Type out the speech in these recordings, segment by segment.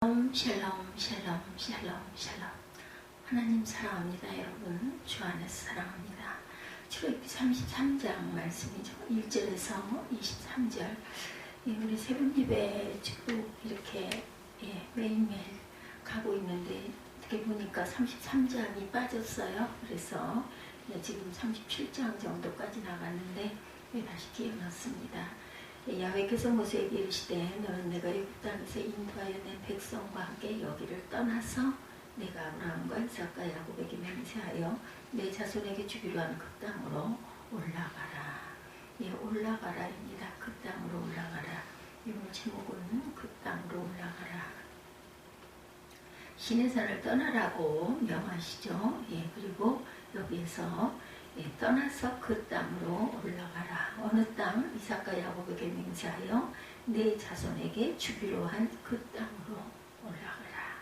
샬롬 샬롬 샬롬 샬롬. 하나님 사랑합니다. 여러분 주 안에서 사랑합니다. 출애굽기 33장 말씀이죠. 1절에서 23절. 우리 새벽 예배 쭉 이렇게 매일매일 가고 있는데 어떻게 보니까 33장이 빠졌어요. 그래서 지금 37장 정도까지 나갔는데 다시 기억났습니다. 야훼께서 모세에게 이르시되 너는 내가 애굽 땅에서 인도하여 낸 백성과 함께 여기를 떠나서 내가 아브라함과 이삭과 야곱에게 맹세하여 내 자손에게 주기로 한 그 땅으로 올라가라. 올라가라입니다. 그 땅으로 올라가라. 이번 제목은 그 땅으로 올라가라. 시내산을 떠나라고 명하시죠. 그리고 여기에서 떠나서 그 땅으로 올라가라. 어느 땅? 이삭과 야곱에게 맹세하여 내 자손에게 주기로 한 그 땅으로 올라가라.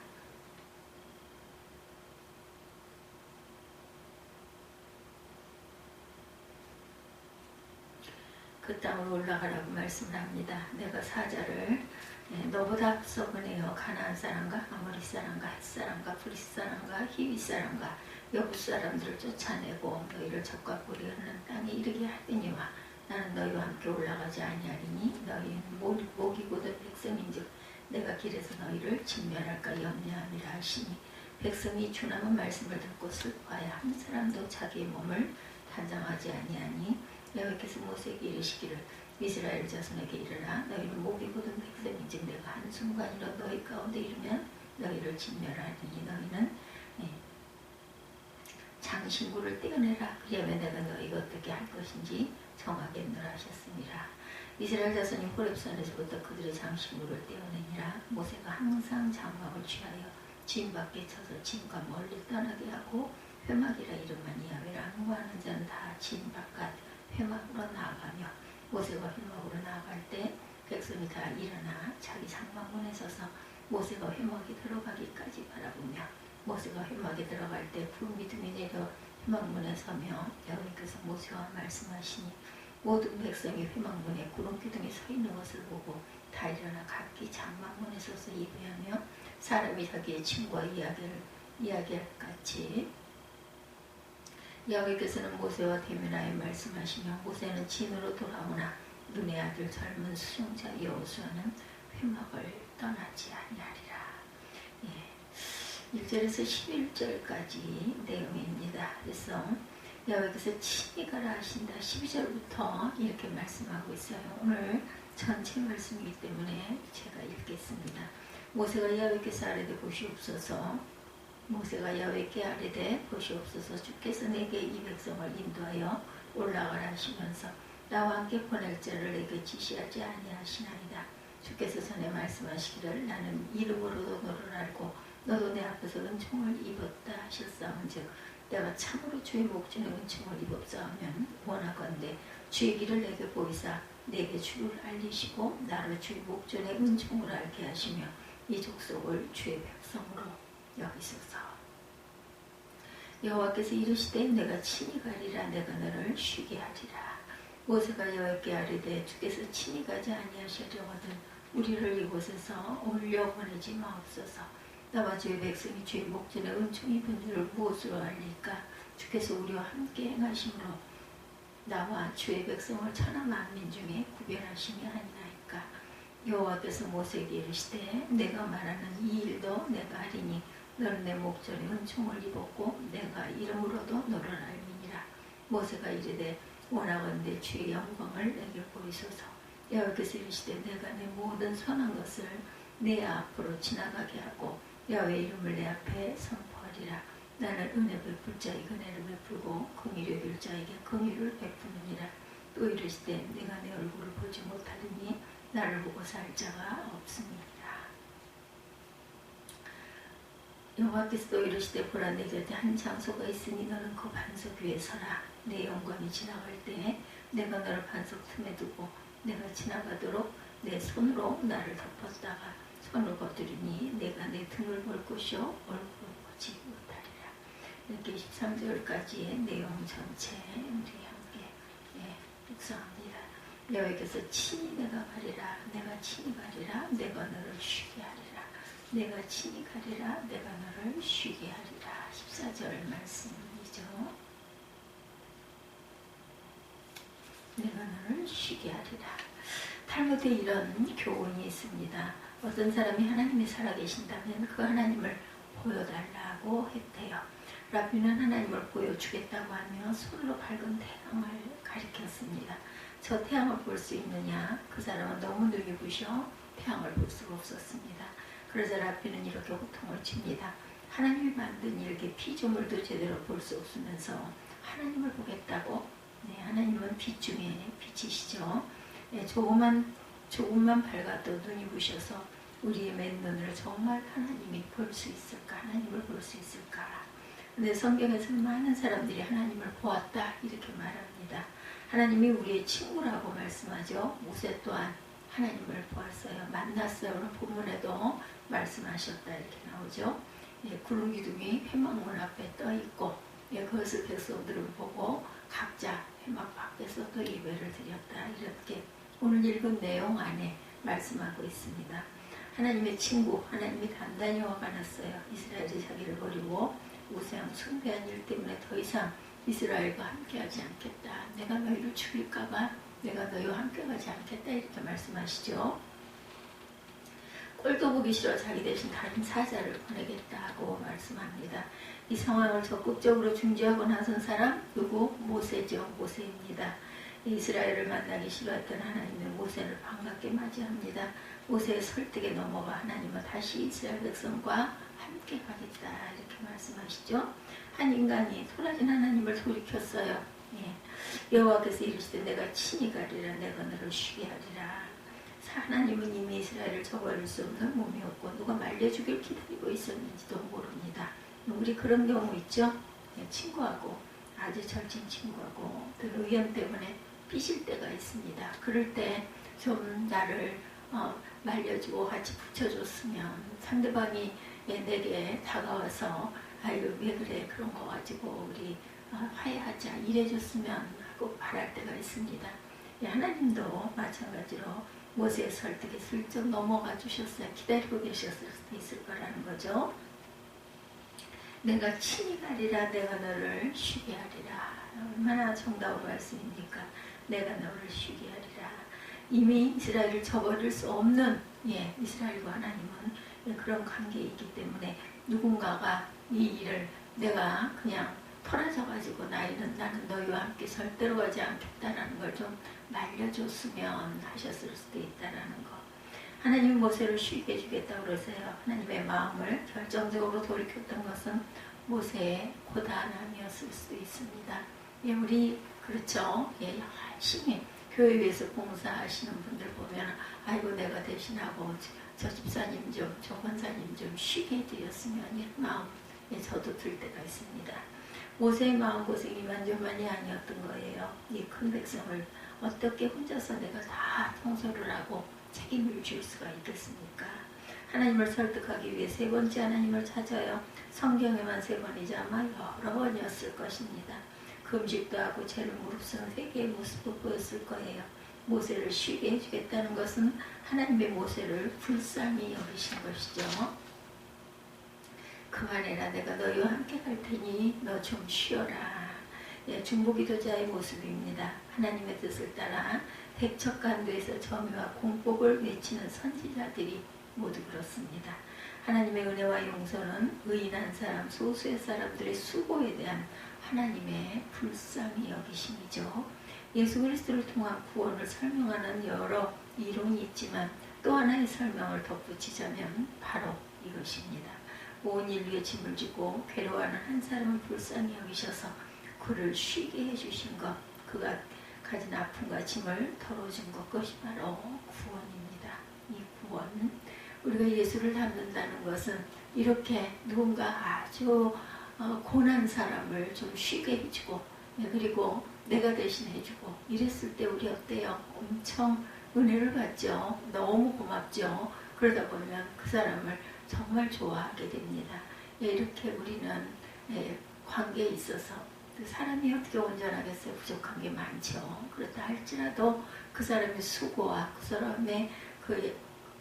그 땅으로 올라가라고 말씀을 합니다. 내가 사자를 너보다 앞서 보내어 가나안 사람과 아모리 사람과 헷 사람과 브리스 사람과 히위 사람과 여부 사람들을 쫓아내고 너희를 적과 꿀이 흐르는 땅에 이르게 하더니와 나는 너희와 함께 올라가지 아니하리니 너희는 목이 곧은 백성인즉 내가 길에서 너희를 진멸할까 염려함이라 하시니 백성이 주나무 말씀을 듣고 슬퍼하여 한 사람도 자기의 몸을 단정하지 아니하니 여호와께서 모세에게 이르시기를 이스라엘 자손에게 이르라 너희는 목이 곧은 백성인즉 내가 한순간이라 너희 가운데 이르면 너희를 진멸하리니 너희는 장신구를 떼어내라. 그리하면 내가 너희가 어떻게 할 것인지 정하겠노라 하셨습니다. 이스라엘 자손이 호렙산에서부터 그들의 장신구를 떼어내니라. 모세가 항상 장막을 취하여 진 밖에 쳐서 진과 멀리 떠나게 하고 회막이라 이름만 야훼를 항구하는 자는 다 진 바깥 회막으로 나아가며 모세가 회막으로 나아갈 때 백성이 다 일어나 자기 장막문에 서서 모세가 회막에 들어가기까지 바라보며 모세가 회막에 들어갈 때 불미둥이 내려 회막문에 서며 여호와께서 모세와 말씀하시니 모든 백성이 회막문에 구름기둥이 서 있는 것을 보고 다 일어나 각기 장막문에 서서 예배하며 사람이 자기의 친구와 이야기할 같이 여호와께서는 모세와 대면하여 말씀하시며 모세는 진으로 돌아오나 눈의 아들 젊은 수종자 여호수아는 회막을 떠나지 아니하리라. 1절에서 11절까지 내용입니다. 그래서 여호와께서 친히 가라 하신다. 12절부터 이렇게 말씀하고 있어요. 오늘 전체 말씀이기 때문에 제가 읽겠습니다. 모세가 여호와께서 아뢰되 보시옵소서. 모세가 여호와께 아뢰되 보시옵소서. 주께서 내게 이 백성을 인도하여 올라가라 하시면서 나와 함께 보낼 자를 내게 지시하지 아니하시나이다. 주께서 전에 말씀하시기를 나는 이름으로도 너를 알고 너도 내 앞에서 은총을 입었다 하셨사온즉 내가 참으로 주의 목전에 은총을 입었사오면 원하건대 주의 길을 내게 보이사 내게 주를 알리시고 나를 주의 목전에 은총을 알게 하시며 이 족속을 주의 백성으로 여기소서. 여호와께서 이르시되 내가 친히 가리라. 내가 너를 쉬게 하리라. 모세가 여호와께 아뢰되 주께서 친히 가지 아니하시려거든 우리를 이곳에서 올려 보내지 마옵소서. 나와 주의 백성이 주의 목전에 은총 입은 줄을 무엇으로 알릴까? 주께서 우리와 함께 행하심으로 나와 주의 백성을 천하 만민 중에 구별하심이 아니나이까. 여호와께서 모세에게 이르시되 내가 말하는 이 일도 내가 하리니 너는 내 목전에 은총을 입었고 내가 이름으로도 너를 알미니라. 모세가 이르되 원하건대 주의 영광을 내게 보이소서. 여호와께서 이르시되 내가 내 모든 선한 것을 내 앞으로 지나가게 하고 여호와의 이름을 내 앞에 선포하리라. 나는 은혜 베풀 자에게 은혜를 베풀고 긍휼히 여길 자에게 긍휼을 베푸느니라. 또 이르시되 내가 내 얼굴을 보지 못하리니 나를 보고 살 자가 없습니다. 여호와께서 또 이르시되 보라 내 곁에 한 장소가 있으니 너는 그 반석 위에 서라. 내 영광이 지나갈 때에 내가 너를 반석 틈에 두고 내가 지나가도록 내 손으로 나를 덮었다가 손을 거두리니 내가 내 등을 볼 것이요 얼굴을 보지 못하리라. 이렇게 13절까지의 내용 전체 우리 함께 묵상합니다. 여호와께서 친히 내가 가리라. 내가 친히 가리라. 내가 너를 쉬게 하리라. 내가 친히 가리라. 내가 너를 쉬게 하리라. 14절 말씀이죠. 내가 너를 쉬게 하리라. 탈무드에 이런 교훈이 있습니다. 어떤 사람이 하나님이 살아계신다면 그 하나님을 보여달라고 했대요. 랍비는 하나님을 보여주겠다고 하며 손으로 밝은 태양을 가리켰습니다. 저 태양을 볼 수 있느냐? 그 사람은 너무 눈이 부셔 태양을 볼 수가 없었습니다. 그러자 랍비는 이렇게 호통을 칩니다. 하나님이 만든 이렇게 피조물도 제대로 볼 수 없으면서 하나님을 보겠다고? 네, 하나님은 빛 중에 빛이시죠. 네, 조금만 밝아도 눈이 부셔서 우리의 맨눈으로 정말 하나님이 볼 수 있을까? 하나님을 볼 수 있을까? 근데 성경에서는 많은 사람들이 하나님을 보았다 이렇게 말합니다. 하나님이 우리의 친구라고 말씀하죠. 모세 또한 하나님을 보았어요. 만났어요. 오늘 본문에도 말씀하셨다 이렇게 나오죠. 예, 구름 기둥이 회막문 앞에 떠 있고 예, 그것을 백성들을 보고 각자 회막 밖에서 또 예배를 드렸다 이렇게 오늘 읽은 내용 안에 말씀하고 있습니다. 하나님의 친구, 하나님이 단단히 화가 났어요. 이스라엘이 자기를 버리고 우상 숭배한 일 때문에 더 이상 이스라엘과 함께하지 않겠다. 내가 너희를 죽일까봐 내가 너희와 함께하지 않겠다 이렇게 말씀하시죠. 꼴도 보기 싫어 자기 대신 다른 사자를 보내겠다고 말씀합니다. 이 상황을 적극적으로 중지하고 나선 사람 누구? 모세죠. 모세입니다. 이스라엘을 만나기 싫어했던 하나님은 모세를 반갑게 맞이합니다. 모세의 설득에 넘어가 하나님은 다시 이스라엘 백성과 함께 가겠다 이렇게 말씀하시죠. 한 인간이 토라진 하나님을 돌이켰어요. 예. 여호와께서 이르시되 내가 친히 가리라. 내가 너를 쉬게 하리라. 하나님은 이미 이스라엘을 저버릴 수 없는 몸이었고 누가 말려주길 기다리고 있었는지도 모릅니다. 우리 그런 경우 있죠. 예, 친구하고 아주 절친 친구하고 또 의견 때문에 삐질 때가 있습니다. 그럴 때 좀 나를 말려주고 같이 붙여줬으면 상대방이 내게 다가와서 아유 왜 그래 그런 거 가지고 우리 화해하자 이래줬으면 하고 바랄 때가 있습니다. 하나님도 마찬가지로 모세의 설득에 슬쩍 넘어가 주셨어요. 기다리고 계셨을 수도 있을 거라는 거죠. 내가 친히 가리라. 내가 너를 쉬게 하리라. 얼마나 정다운 말씀입니까? 내가 너를 쉬게 하리라. 이미 이스라엘을 저버릴 수 없는 이스라엘과 하나님은 그런 관계이기 때문에 누군가가 이 일을 내가 그냥 털어져가지고 나는 너희와 함께 절대로 가지 않겠다라는 걸 좀 말려줬으면 하셨을 수도 있다라는 거. 하나님이 모세를 쉬게 해주겠다고 그러세요. 하나님의 마음을 결정적으로 돌이켰던 것은 모세의 고단함이었을 수도 있습니다. 우리 그렇죠. 열심히 교회 위에서 봉사하시는 분들 보면 아이고 내가 대신하고 저 집사님 좀, 저 권사님 좀 쉬게 해드렸으면 이런 마음 저도 들 때가 있습니다. 모세의 마음고생이 만족만이 아니었던 거예요. 이 큰 백성을 어떻게 혼자서 내가 다 통솔을 하고 책임을 질 수가 있겠습니까? 하나님을 설득하기 위해 세 번째 하나님을 찾아요. 성경에만 세 번이지 아마 여러 번이었을 것입니다. 금식도 하고 죄를 무릅쓰는 회개의 모습도 보였을 거예요. 모세를 쉬게 해주겠다는 것은 하나님의 모세를 불쌍히 여기신 것이죠. 그만해라. 내가 너희와 함께 갈 테니 너 좀 쉬어라. 중보기도자의 모습입니다. 하나님의 뜻을 따라 백척간도에서 점유와 공복을 외치는 선지자들이 모두 그렇습니다. 하나님의 은혜와 용서는 의인한 사람, 소수의 사람들의 수고에 대한 하나님의 불쌍히 여기심이죠. 예수 그리스도를 통한 구원을 설명하는 여러 이론이 있지만 또 하나의 설명을 덧붙이자면 바로 이것입니다. 온 인류의 짐을 지고 괴로워하는 한 사람을 불쌍히 여기셔서 그를 쉬게 해주신 것, 그가 가진 아픔과 짐을 덜어준 것, 그것이 바로 구원입니다. 이 구원, 우리가 예수를 닮는다는 것은 이렇게 누군가 아주 고난 사람을 좀 쉬게 해주고 그리고 내가 대신 해주고 이랬을 때 우리 어때요? 엄청 은혜를 받죠. 너무 고맙죠. 그러다 보면 그 사람을 정말 좋아하게 됩니다. 이렇게 우리는 관계에 있어서 사람이 어떻게 온전하겠어요? 부족한 게 많죠. 그렇다 할지라도 그 사람의 수고와 그 사람의 그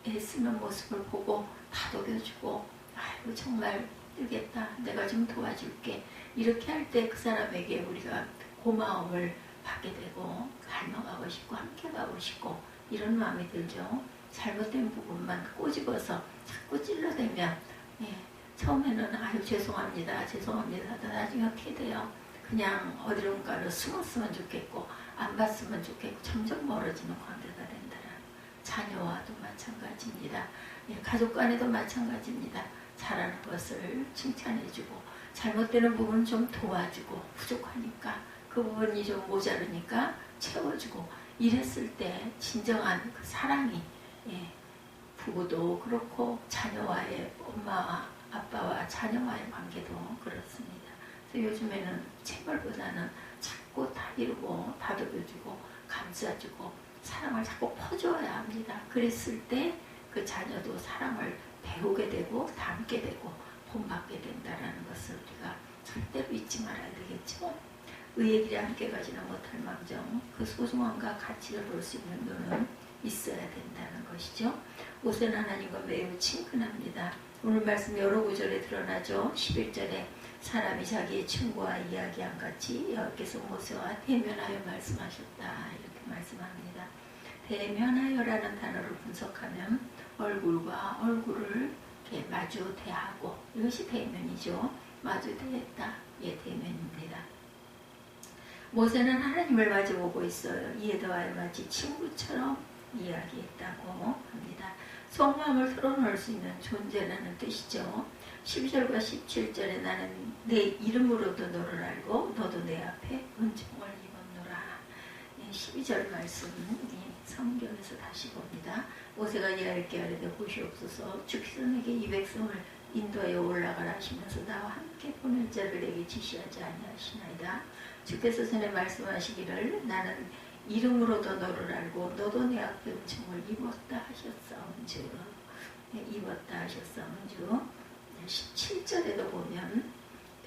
애쓰는 모습을 보고 다독여주고 아이고 정말 뜨겠다. 내가 좀 도와줄게. 이렇게 할 때 그 사람에게 우리가 고마움을 받게 되고 닮아가고 싶고 함께 가고 싶고 이런 마음이 들죠. 잘못된 부분만 꼬집어서 자꾸 찔러대면 처음에는 아유 죄송합니다. 죄송합니다. 나중에 어떻게 돼요? 그냥 어디론가로 숨었으면 좋겠고 안 봤으면 좋겠고 점점 멀어지는 관계가 된다는 자녀와도 마찬가지입니다. 가족 간에도 마찬가지입니다. 잘하는 것을 칭찬해주고 잘못되는 부분 좀 도와주고 부족하니까 그 부분이 좀 모자르니까 채워주고 이랬을 때 진정한 그 사랑이 부부도 그렇고 자녀와의 엄마와 아빠와 자녀와의 관계도 그렇습니다. 그래서 요즘에는 체벌보다는 자꾸 다이루고 다독여주고 감싸주고 사랑을 자꾸 퍼줘야 합니다. 그랬을 때 그 자녀도 사랑을 배우게 되고 담게 되고 본받게 된다는 것을 우리가 절대로 잊지 말아야 되겠죠. 의의 길에 함께 가지는 못할 망정 그 소중함과 가치를 볼 수 있는 눈은 있어야 된다는 것이죠. 모세는 하나님과 매우 친근합니다. 오늘 말씀 여러 구절에 드러나죠. 11절에 사람이 자기의 친구와 이야기한 같이 여호와께서 모세와 대면하여 말씀하셨다 이렇게 말씀합니다. 대면하여라는 단어를 분석하면 얼굴과 얼굴을 이렇게 마주 대하고 이것이 대면이죠. 마주 대했다. 대면입니다. 모세는 하나님을 마주보고 있어요. 이에도와의 마치 친구처럼 이야기했다고 합니다. 속마음을 털어놓을 수 있는 존재라는 뜻이죠. 12절과 17절에 나는 내 이름으로도 너를 알고 너도 내 앞에 은총을 입었노라. 12절 말씀 성경에서 다시 봅니다. 모세가 이야기하게 하되 보시옵소서 주께서 내게 이 백성을 인도하여 올라가라 하시면서 나와 함께 보낼 자를 내게 지시하지 아니하시나이다. 주께서 전에 말씀하시기를 나는 이름으로도 너를 알고 너도 내 앞에 은총을 입었다 하셨사온즉 입었다 하셨사온즉 17절에도 보면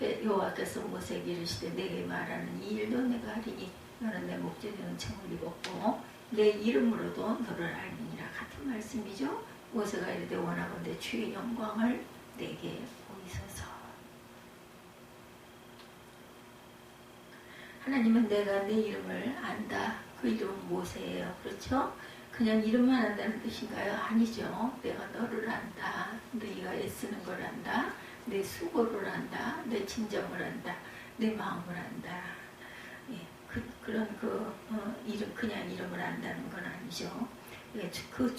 여호와께서 모세에게 이르시되 내게 말하는 이 일도 내가 하리니 너는 내 목전에 은총을 입었고 내 이름으로도 너를 알미니라. 같은 말씀이죠. 모세가 이르되 원하건대 주의 영광을 내게 보이소서. 하나님은 내가 내 이름을 안다. 그 이름은 모세예요. 그렇죠? 그냥 이름만 안다는 뜻인가요? 아니죠. 내가 너를 안다. 너희가 애쓰는 걸 안다. 내 수고를 안다. 내 진정을 안다. 내 마음을 안다. 그런 이름, 그냥 이름을 안다는 건 아니죠. 그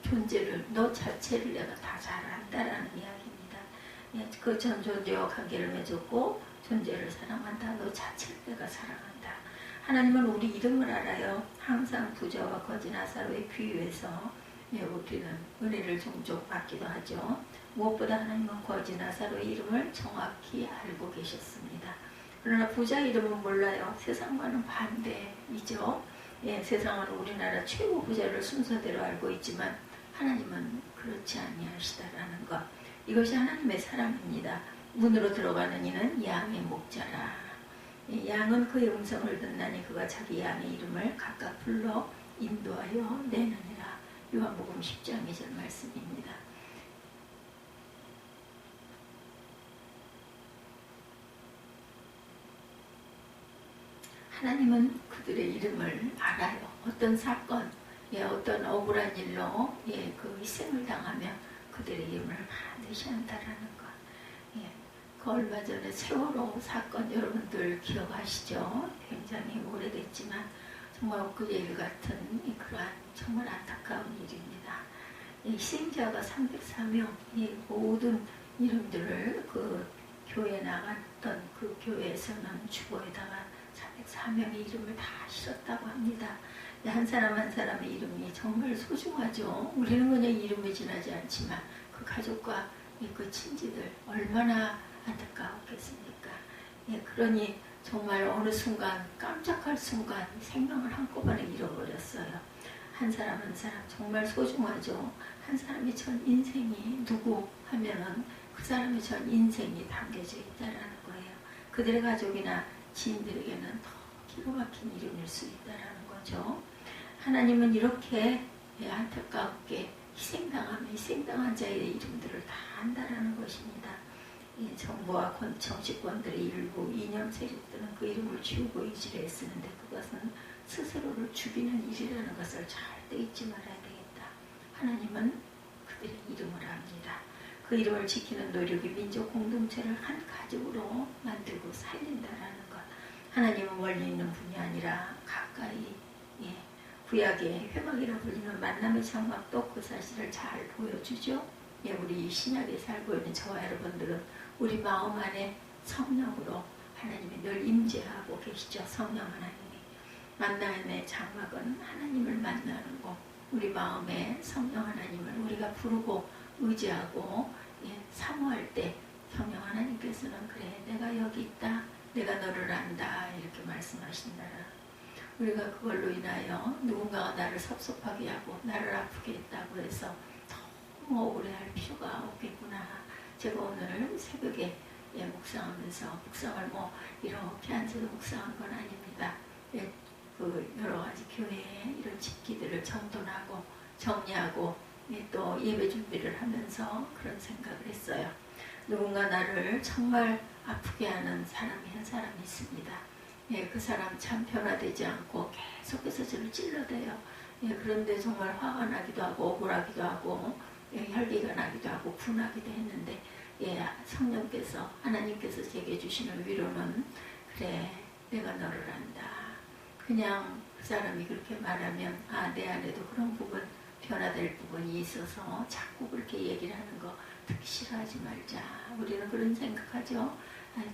존재를, 너 자체를 내가 다 잘 안다라는 이야기입니다. 그 전 존재와 관계를 맺었고 존재를 사랑한다. 너 자체를 내가 사랑한다. 하나님은 우리 이름을 알아요. 항상 부자와 거지 나사로의 비유에서 우리는 은혜를 종종 받기도 하죠. 무엇보다 하나님은 거지 나사로의 이름을 정확히 알고 계셨습니다. 그러나 부자 이름은 몰라요. 세상과는 반대이죠. 세상은 우리나라 최고 부자를 순서대로 알고 있지만 하나님은 그렇지 아니하시다라는 것. 이것이 하나님의 사랑입니다. 문으로 들어가는 이는 양의 목자라. 양은 그의 음성을 듣나니 그가 자기 양의 이름을 각각 불러 인도하여 내느니라. 요한복음 10장 2절 말씀입니다. 하나님은 그들의 이름을 알아요. 어떤 사건, 어떤 억울한 일로 그 희생을 당하면 그들의 이름을 반드시 안다라는 것. 그 얼마 전에 세월호 사건 여러분들 기억하시죠? 굉장히 오래됐지만 정말 엊그제 일 같은 그러한 정말 안타까운 일입니다. 희생자가 304명, 모든 이름들을 그 교회에 나갔던 그 교회에서는 주보에다가 304명의 이름을 다 실었다고 합니다. 한 사람 한 사람의 이름이 정말 소중하죠. 우리는 그냥 이름에 지나지 않지만 그 가족과 그 친지들 얼마나 안타까웠겠습니까? 그러니 정말 어느 순간 깜짝할 순간 생명을 한꺼번에 잃어버렸어요. 한 사람 한 사람 정말 소중하죠. 한 사람의 전 인생이 누구 하면은 그 사람의 전 인생이 담겨져 있다는 거예요. 그들의 가족이나 지인들에게는 더 기가 막힌 이름일 수 있다는 거죠. 하나님은 이렇게 안타깝게 희생당한 자의 이름들을 다 안다라는 것입니다. 정부와 정치권들의 일부 이념 세력들은 그 이름을 지우고 이지를 쓰는데 그것은 스스로를 죽이는 일이라는 것을 절대 잊지 말아야 되겠다. 하나님은 그들의 이름을 압니다. 그 이름을 지키는 노력이 민족 공동체를 한 가족으로 만들고 살린다라는 것. 하나님은 멀리 있는 분이 아니라 가까이, 구약의 회막이라 불리는 만남의 장막도 그 사실을 잘 보여주죠. 우리 신약에 살고 있는 저와 여러분들은 우리 마음 안에 성령으로 하나님이 늘 임재하고 계시죠. 성령 하나님이. 만남의 장막은 하나님을 만나는 곳. 우리 마음에 성령 하나님을 우리가 부르고 의지하고 사모할 때 성령 하나님께서는 그래 내가 여기 있다. 내가 너를 안다. 이렇게 말씀하신다라. 우리가 그걸로 인하여 누군가가 나를 섭섭하게 하고 나를 아프게 했다고 해서 너무 억울해할 필요가 없겠구나. 제가 오늘 새벽에 묵상하면서 묵상을 이렇게 앉아서 묵상한 건 아닙니다. 그 여러 가지 교회에 이런 집기들을 정돈하고 정리하고 또 예배 준비를 하면서 그런 생각을 했어요. 누군가 나를 정말 아프게 하는 사람이 한 사람이 있습니다. 그 사람 참 변화되지 않고 계속해서 저를 찔러대요. 그런데 정말 화가 나기도 하고 억울하기도 하고 혈기가 나기도 하고 분하기도 했는데 성령께서 하나님께서 제게 주시는 위로는 그래 내가 너를 안다. 그냥 그 사람이 그렇게 말하면 내 안에도 그런 부분 변화될 부분이 있어서 자꾸 그렇게 얘기를 하는 거 듣기 싫어하지 말자. 우리는 그런 생각하죠.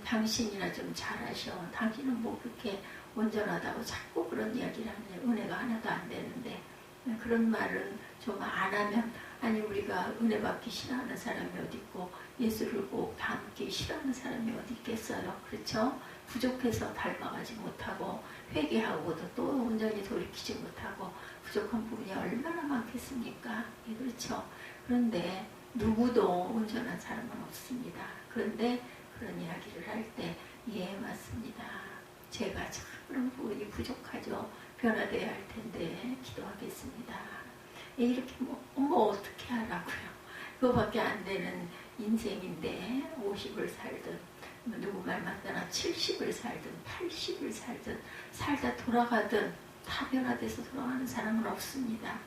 당신이나 좀 잘하셔. 당신은 뭐 그렇게 온전하다고 자꾸 그런 이야기를 하면 은혜가 하나도 안 되는데 그런 말은 좀 안 하면 우리가 은혜 받기 싫어하는 사람이 어디 있고 예수를 꼭 닮기 싫어하는 사람이 어디 있겠어요. 그렇죠? 부족해서 닮아가지 못하고 회개하고도 또 온전히 돌이키지 못하고 부족한 부분이 얼마나 많겠습니까? 그렇죠? 그런데 누구도 온전한 사람은 없습니다. 그런데 그런 이야기를 할 때 맞습니다. 제가 참 그런 부분이 부족하죠. 변화되어야 할 텐데 기도하겠습니다. 이렇게 어떻게 하라고요. 그거밖에 안 되는 인생인데 50을 살든 누구 말 맞다나 70을 살든 80을 살든 살다 돌아가든 다 변화돼서 돌아가는 사람은 없습니다.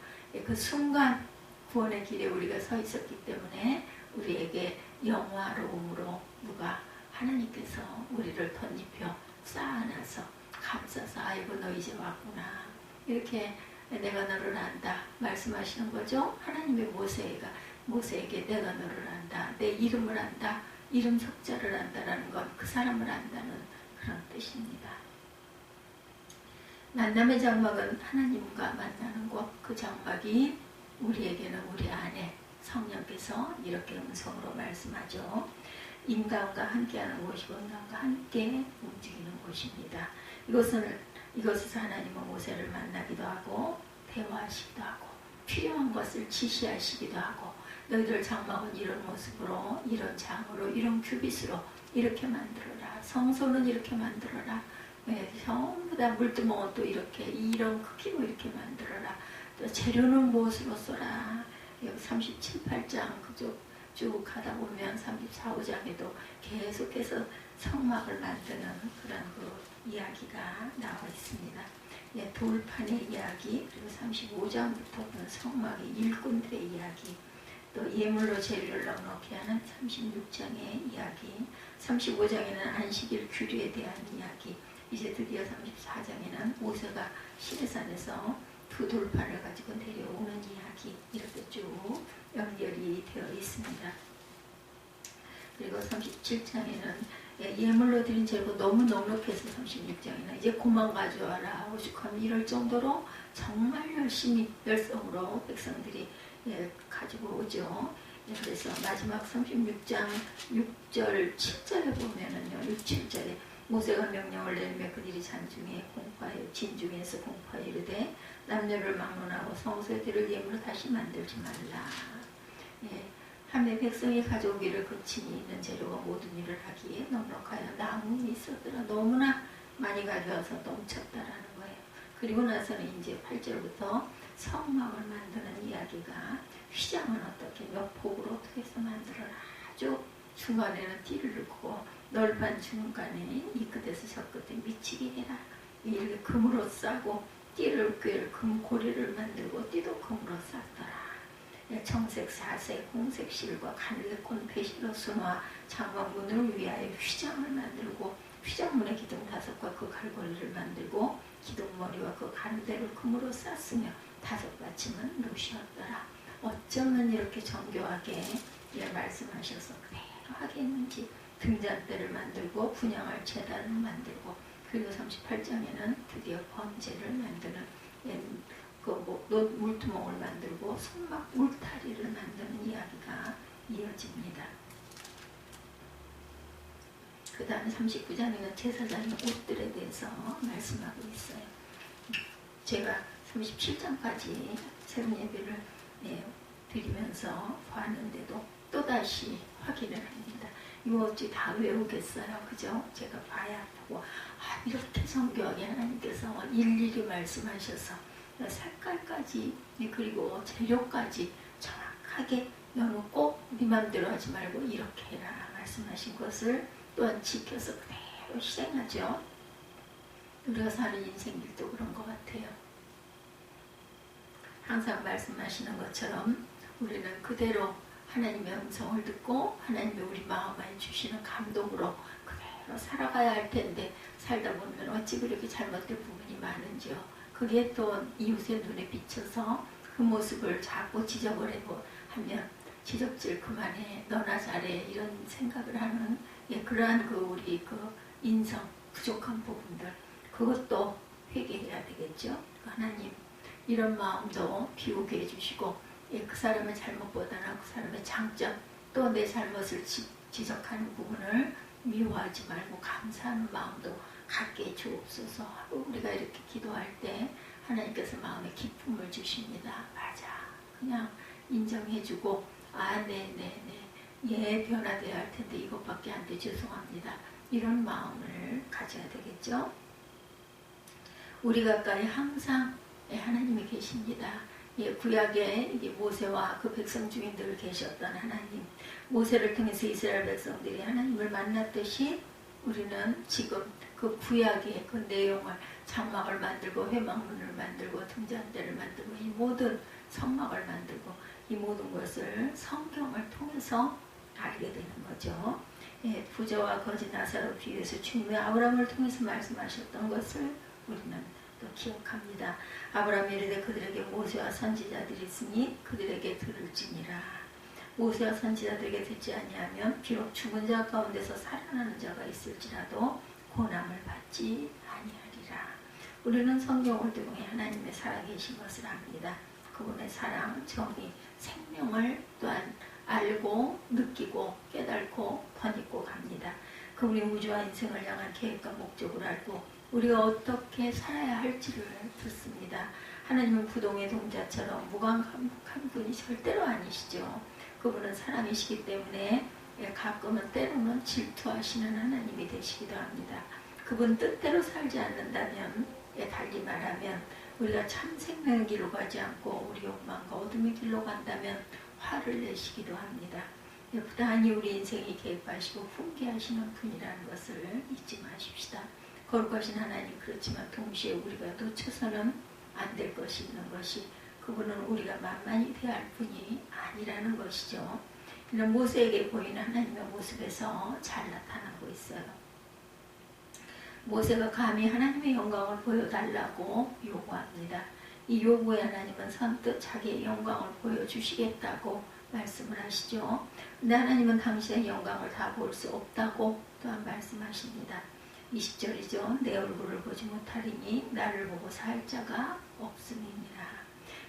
그 순간 구원의 길에 우리가 서 있었기 때문에 우리에게 영화로움으로 누가 하나님께서 우리를 덧입혀 쌓아놔서 감싸서 아이고 너 이제 왔구나 이렇게 내가 너를 안다 말씀하시는 거죠. 하나님의 모세에게 내가 너를 안다 내 이름을 안다 이름 석자를 안다라는 건 그 사람을 안다는 그런 뜻입니다. 만남의 장막은 하나님과 만나는 곳. 그 장막이 우리에게는 우리 안에 성령께서 이렇게 음성으로 말씀하죠. 인간과 함께하는 곳이고 인간과 함께 움직이는 곳입니다. 이곳에서 이하나님은 모세를 만나기도 하고 대화하시기도 하고 필요한 것을 지시하시기도 하고 너희들 장막은 이런 모습으로 이런 장으로 이런 큐빗으로 이렇게 만들어라. 성소는 이렇게 만들어라. 전부 다 물두멍은 또 이렇게 이런 크기로 이렇게 만들어라. 또 재료는 무엇으로 써라. 여기 37, 8장 그쪽 쭉 가다 보면 34, 5장에도 계속해서 성막을 만드는 그런 그 이야기가 나와 있습니다. 돌판의 이야기, 그리고 35장부터는 성막의 일꾼들의 이야기, 또 예물로 재료를 넉넉히 하는 36장의 이야기, 35장에는 안식일 규례에 대한 이야기, 이제 드디어 34장에는 모세가 시내산에서 두 돌판을 가지고 내려오는 이야기, 이렇게 쭉 연결이 되어 있습니다. 그리고 37장에는 예물로 드린 재료가 너무 넉넉해서 36장에는 이제 그만 가져와라 오죽하면 이럴 정도로 정말 열성으로 백성들이 가지고 오죠. 그래서 마지막 36장 6절 7절에 보면은요, 6, 7절에 모세가 명령을 내리며 그들이 진중에서 공파에 이르되 남녀를 막론하고 성소에 드릴 예물을 다시 만들지 말라. 함에 백성이 가져오기를 그친이 있는 재료가 모든 일을 하기에 넉넉하여 남음이 있었더라. 너무나 많이 가져와서 넘쳤다라는 거예요. 그리고 나서는 이제 8절부터 성막을 만드는 이야기가 휘장은 어떻게 몇 폭으로 어떻게 해서 만들어라. 아주 중간에는 띠를 넣고 넓은 중간에 이 끝에서 저 끝에 미치게 해라. 이렇게 금으로 싸고 띠를 금고리를 만들고 띠도 금으로 쌌더라. 청색, 사색, 홍색 실과 가늘게 꼰 배실로 순화 장관문을 위하여 휘장을 만들고 휘장문의 기둥 5과 그 갈고리를 만들고 기둥머리와 그 가운데를 금으로 쌌으며 5받침은 롯이었더라. 어쩌면 이렇게 정교하게 말씀하셔서 그대로 하겠는지 등잔대를 만들고 분양할 제단을 만들고 그리고 38장에는 드디어 번제를 만드는 물두멍을 만들고 손막 울타리를 만드는 이야기가 이어집니다. 그 다음에 39장에는 제사장의 옷들에 대해서 말씀하고 있어요. 제가 37장까지 새로운 예배를 드리면서 봤는데도 또다시 확인을 합니다. 이거 어찌 다 외우겠어요. 그죠? 제가 봐야 보고 이렇게 정교하게 하나님께서 일일이 말씀하셔서 색깔까지 그리고 재료까지 정확하게 너는 꼭 네 맘대로 하지 말고 이렇게 해라 말씀하신 것을 또한 지켜서 그대로 실행하죠. 우리가 사는 인생길도 그런 것 같아요. 항상 말씀하시는 것처럼 우리는 그대로 하나님의 음성을 듣고 하나님의 우리 마음에 주시는 감동으로 그대로 살아가야 할 텐데 살다 보면 어찌 그렇게 잘못된 부분이 많은지요. 그게 또 이웃의 눈에 비쳐서 그 모습을 자꾸 지적을 하면 지적질 그만해 너나 잘해 이런 생각을 하는 그러한 우리 인성 부족한 부분들 그것도 회개해야 되겠죠. 하나님 이런 마음도 비우게 해주시고 그 사람의 잘못보다는 그 사람의 장점 또 내 잘못을 지적하는 부분을 미워하지 말고 감사하는 마음도 갖게 해주옵소서 하고 우리가 이렇게 기도할 때 하나님께서 마음에 기쁨을 주십니다. 맞아. 그냥 인정해주고 네네네 변화되어야 할 텐데 이것밖에 안 돼 죄송합니다. 이런 마음을 가져야 되겠죠. 우리 가까이 항상 하나님이 계십니다. 구약에 모세와 그 백성 중에 늘 계셨던 하나님 모세를 통해서 이스라엘 백성들이 하나님을 만났듯이 우리는 지금 그 구약의 그 내용을 장막을 만들고 회막문을 만들고 등잔대를 만들고 이 모든 성막을 만들고 이 모든 것을 성경을 통해서 알게 되는 거죠. 부자와 거지 나사로 비유해서 주님의 아브라함을 통해서 말씀하셨던 것을 우리는 또 기억합니다. 아브라함이 이르되 그들에게 모세와 선지자들이 있으니 그들에게 들을지니라. 모세와 선지자들에게 듣지 아니하면 비록 죽은 자 가운데서 살아나는 자가 있을지라도 고난을 받지 아니하리라. 우리는 성경을 통해 하나님의 살아계신 것을 압니다. 그분의 사랑, 정의, 생명을 또한 알고 느끼고 깨닫고 덧입고 갑니다. 그분이 우주와 인생을 향한 계획과 목적을 알고 우리가 어떻게 살아야 할지를 듣습니다. 하나님은 부동의 동자처럼 무감한 분이 절대로 아니시죠. 그분은 사람이시기 때문에 가끔은 때로는 질투하시는 하나님이 되시기도 합니다. 그분 뜻대로 살지 않는다면 달리 말하면 우리가 참 생명의 길로 가지 않고 우리 욕망과 어둠의 길로 간다면 화를 내시기도 합니다. 부단히 우리 인생이 계획하시고 fun계하시는 분이라는 것을 잊지 마십시다. 거룩하신 하나님 그렇지만 동시에 우리가 놓쳐서는 안 될 것이 있는 것이 그분은 우리가 만만히 대할 분이 아니라는 것이죠. 이런 모세에게 보이는 하나님의 모습에서 잘 나타나고 있어요. 모세가 감히 하나님의 영광을 보여달라고 요구합니다. 이 요구에 하나님은 선뜻 자기의 영광을 보여주시겠다고 말씀을 하시죠. 근데 하나님은 당신의 영광을 다 볼 수 없다고 또한 말씀하십니다. 20절이죠. 내 얼굴을 보지 못하리니 나를 보고 살 자가 없음이니라.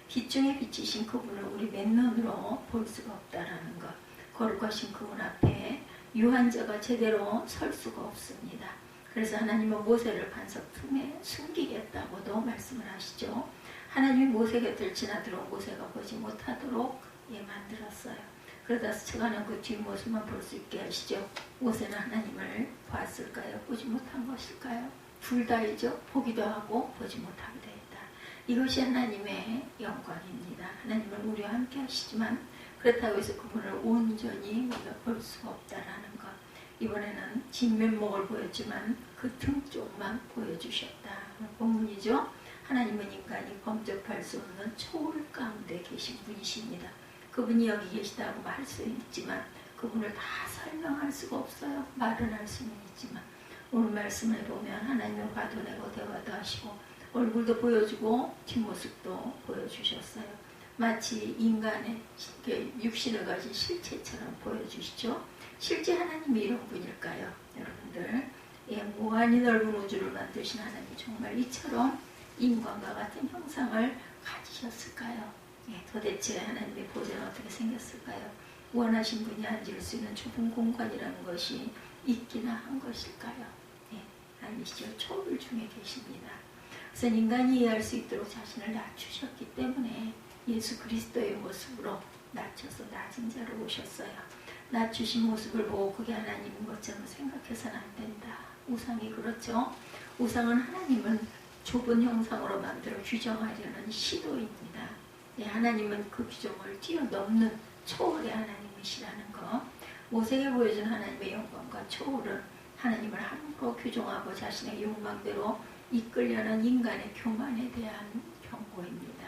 빛 중에 비치신 그분을 우리 맨눈으로 볼 수가 없다라는 것. 거룩하신 그분 앞에 유한 자가 제대로 설 수가 없습니다. 그래서 하나님은 모세를 반석 틈에 숨기겠다고도 말씀을 하시죠. 하나님이 모세 곁을 지나 들어온 모세가 보지 못하도록 만들었어요. 그러다 스쳐가는 그 뒷모습만 볼 수 있게 하시죠. 모세는 하나님을 봤을까요? 보지 못한 것일까요? 둘 다이죠. 보기도 하고 보지 못하기도 했다. 이것이 하나님의 영광입니다. 하나님은 우리와 함께 하시지만 그렇다고 해서 그분을 온전히 우리가 볼 수가 없다라는 것. 이번에는 진면목을 보였지만 그 등 쪽만 보여주셨다. 본문이죠. 하나님은 인간이 범접할 수 없는 초월 가운데 계신 분이십니다. 그분이 여기 계시다고 말 수 있지만 그분을 다 설명할 수가 없어요. 말은 할 수는 있지만 오늘 말씀을 보면 하나님은 화도 내고 대화도 하시고 얼굴도 보여주고 뒷모습도 보여주셨어요. 마치 인간의 육신을 가진 실체처럼 보여주시죠. 실제 하나님이 이런 분일까요? 여러분들, 무한히 넓은 우주를 만드신 하나님이 정말 이처럼 인간과 같은 형상을 가지셨을까요? 도대체 하나님의 보좌는 어떻게 생겼을까요? 원하신 분이 앉을 수 있는 좁은 공간이라는 것이 있기나 한 것일까요? 아니시죠. 초월 중에 계십니다. 그래서 인간이 이해할 수 있도록 자신을 낮추셨기 때문에 예수 그리스도의 모습으로 낮춰서 낮은 자로 오셨어요. 낮추신 모습을 보고 그게 하나님인 것처럼 생각해서는 안 된다. 우상이 그렇죠. 우상은 하나님은 좁은 형상으로 만들어 규정하려는 시도입니다. 하나님은 그 규정을 뛰어넘는 초월의 하나님이시라는 것. 모세에게 보여준 하나님의 영광과 초월은 하나님을 함부로 규정하고 자신의 욕망대로 이끌려는 인간의 교만에 대한 경고입니다.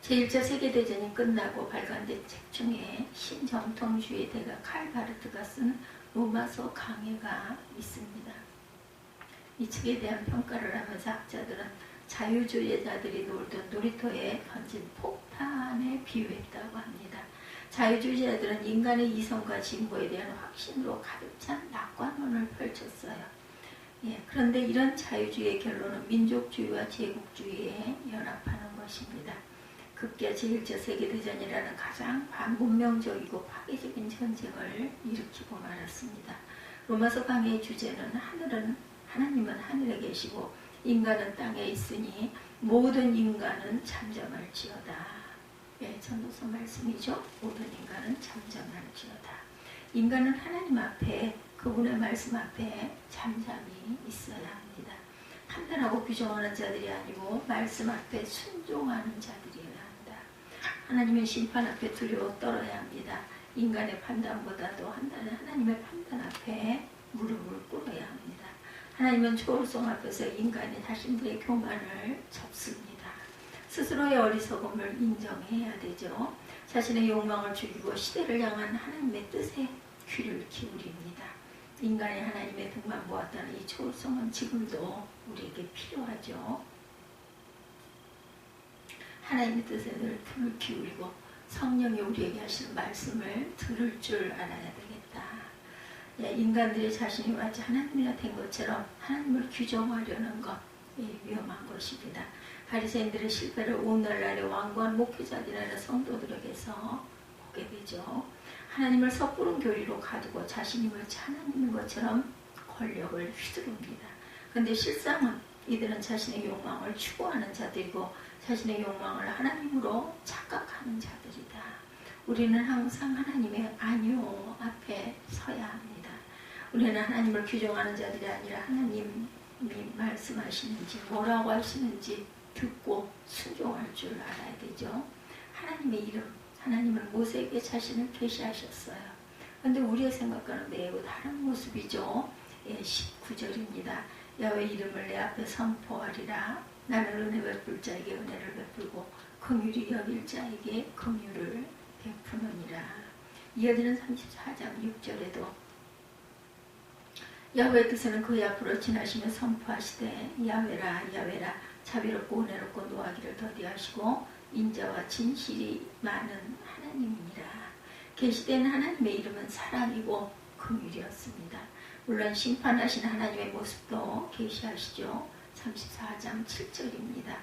제1차 세계대전이 끝나고 발간된 책 중에 신정통주의 대가 칼 바르트가 쓴 로마서 강해가 있습니다. 이 책에 대한 평가를 하면서 학자들은 자유주의자들이 놀던 놀이터에 던진 폭탄에 비유했다고 합니다. 자유주의자들은 인간의 이성과 진보에 대한 확신으로 가득 찬 낙관론을 펼쳤어요. 그런데 이런 자유주의의 결론은 민족주의와 제국주의에 연합하는 것입니다. 급기야 제1차 세계대전이라는 가장 반문명적이고 파괴적인 전쟁을 일으키고 말았습니다. 로마서 강해의 주제는 하나님은 하늘에 계시고 인간은 땅에 있으니 모든 인간은 잠잠할지어다. 전도서 말씀이죠. 모든 인간은 잠잠할지어다. 인간은 하나님 앞에 그분의 말씀 앞에 잠잠히 있어야 합니다. 판단하고 규정하는 자들이 아니고 말씀 앞에 순종하는 자들이어야 한다. 하나님의 심판 앞에 두려워 떨어야 합니다. 인간의 판단보다도 하나님의 판단 앞에 무릎을 꿇어야 합니다. 하나님은 초월성 앞에서 인간이 자신들의 교만을 접습니다. 스스로의 어리석음을 인정해야 되죠. 자신의 욕망을 죽이고 시대를 향한 하나님의 뜻에 귀를 기울입니다. 인간이 하나님의 등만 보았다는 이 초월성은 지금도 우리에게 필요하죠. 하나님의 뜻에 늘 귀를 기울이고 성령이 우리에게 하시는 말씀을 들을 줄 알아야 되겠다. 인간들이 자신이 마치 하나님이나 된 것처럼 하나님을 규정하려는 것, 위험한 것입니다. 바리새인들의 실패를 오늘날의 완고한 목회자들이나 성도들에게서 보게 되죠. 하나님을 섣부른 교리로 가두고 자신이 마치 하나님인 것처럼 권력을 휘두릅니다. 그런데 실상은 이들은 자신의 욕망을 추구하는 자들이고 자신의 욕망을 하나님으로 착각하는 자들이다. 우리는 항상 하나님의 아니요 앞에 서야 합니다. 우리는 하나님을 규정하는 자들이 아니라 하나님이 말씀하시는지 뭐라고 하시는지 듣고 순종할 줄 알아야 되죠. 하나님의 이름, 하나님은 모세에게 자신을 계시하셨어요. 그런데 우리의 생각과는 매우 다른 모습이죠. 19절입니다. 야훼 이름을 내 앞에 선포하리라. 나는 은혜 베풀 자에게 은혜를 베풀고 긍휼히 여길 자에게 긍휼을 베푸느니라. 이어지는 34장 6절에도 야훼의 뜻은 그의 앞으로 지나시며 선포하시되 야훼라 야훼라 자비롭고 은혜롭고 노하기를 더디하시고 인자와 진실이 많은 하나님이니라. 계시된 하나님의 이름은 사랑이고 긍휼이었습니다. 물론 심판하신 하나님의 모습도 계시하시죠. 34장 7절입니다.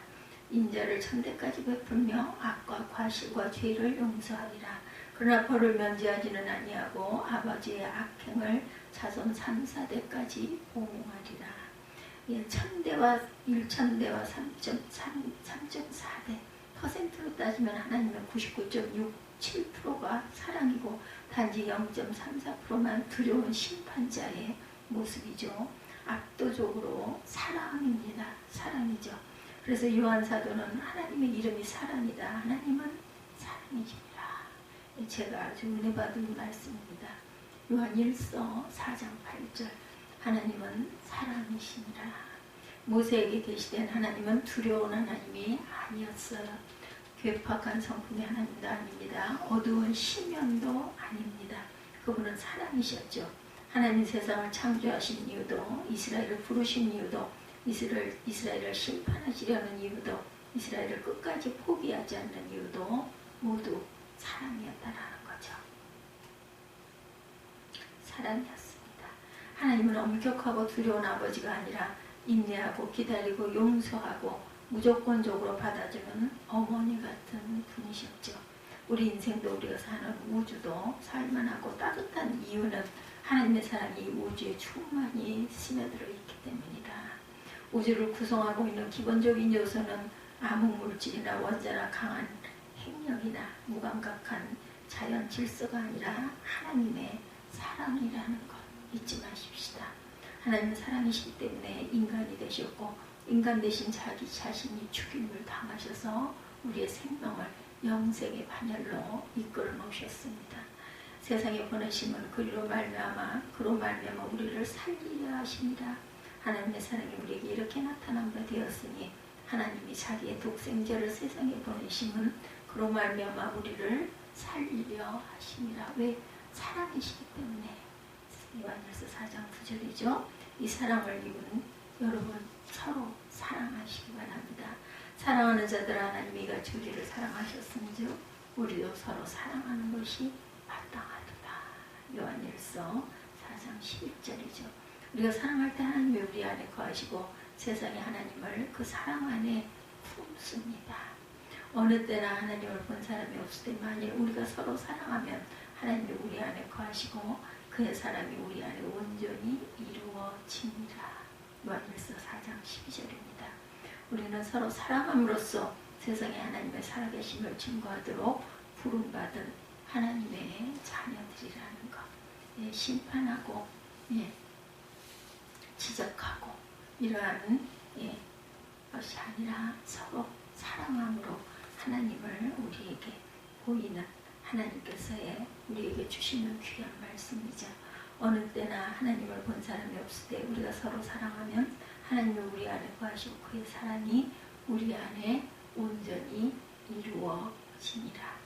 인자를 천대까지 베풀며 악과 과실과 죄를 용서하리라. 그러나 벌을 면제하지는 아니하고 아버지의 악행을 자손 3, 4대까지 보응하리라. 1000대와 1000대와 3.4대 퍼센트로 따지면 하나님은 99.67%가 사랑이고 단지 0.34%만 두려운 심판자의 모습이죠. 압도적으로 사랑입니다. 사랑이죠. 그래서 요한 사도는 하나님의 이름이 사랑이다. 하나님은 사랑이십니다. 제가 아주 은혜 받은 말씀입니다. 요한 1서 4장 8절 하나님은 사랑이시니라. 모세에게 계시된 하나님은 두려운 하나님이 아니었어요. 괴팍한 성품의 하나님도 아닙니다. 어두운 심연도 아닙니다. 그분은 사랑이셨죠. 하나님 세상을 창조하신 이유도, 이스라엘을 부르신 이유도, 이스라엘을 심판하시려는 이유도, 이스라엘을 끝까지 포기하지 않는 이유도 모두 사랑이었다라는 거죠. 사랑이었습니다. 하나님은 엄격하고 두려운 아버지가 아니라 인내하고 기다리고 용서하고 무조건적으로 받아주는 어머니 같은 분이셨죠. 우리 인생도 우리가 사는 우주도 살만하고 따뜻한 이유는 하나님의 사랑이 우주에 충만히 스며들어 있기 때문이다. 우주를 구성하고 있는 기본적인 요소는 암흑물질이나 원자나 강한 핵력이나 무감각한 자연 질서가 아니라 하나님의 사랑이라는 것 잊지 마십시다. 하나님은 사랑이시기 때문에 인간이 되셨고 인간 대신 자기 자신이 죽임을 당하셔서 우리의 생명을 영생의 반열로 이끌어 놓으셨습니다. 세상에 보내심은 그로 말미암아 우리를 살리려 하십니다. 하나님의 사랑이 우리에게 이렇게 나타난 바 되었으니 하나님이 자기의 독생자를 세상에 보내심은 그로 말미암아 우리를 살리려 하심이라. 왜? 사랑이시기 때문에. 요한일서 4장 9절이죠. 이 사랑을 입은 여러분 서로 사랑하시기 바랍니다. 사랑하는 자들 하나님이 같이 우리를 사랑하셨은즉 우리도 서로 사랑하는 것이 마땅하도다. 요한일서 4장 11절이죠. 우리가 사랑할 때 하나님이 우리 안에 거하시고 세상에 하나님을 그 사랑 안에 품습니다. 어느 때나 하나님을 본 사람이 없을 때 만일 우리가 서로 사랑하면 하나님이 우리 안에 거하시고 그의 사랑이 우리 안에 온전히 이루어지니라. 요한일서 4장 12절입니다. 우리는 서로 사랑함으로써 세상에 하나님의 살아계심을 증거하도록 부름받은 하나님의 자녀들이라는 것. 심판하고 지적하고 이러한 것이 아니라 서로 사랑함으로 하나님을 우리에게 보이는 하나님께서의 우리에게 주시는 귀한 말씀이죠. 어느 때나 하나님을 본 사람이 없을 때 우리가 서로 사랑하면 하나님이 우리 안에 거하시고 그의 사랑이 우리 안에 온전히 이루어지니라.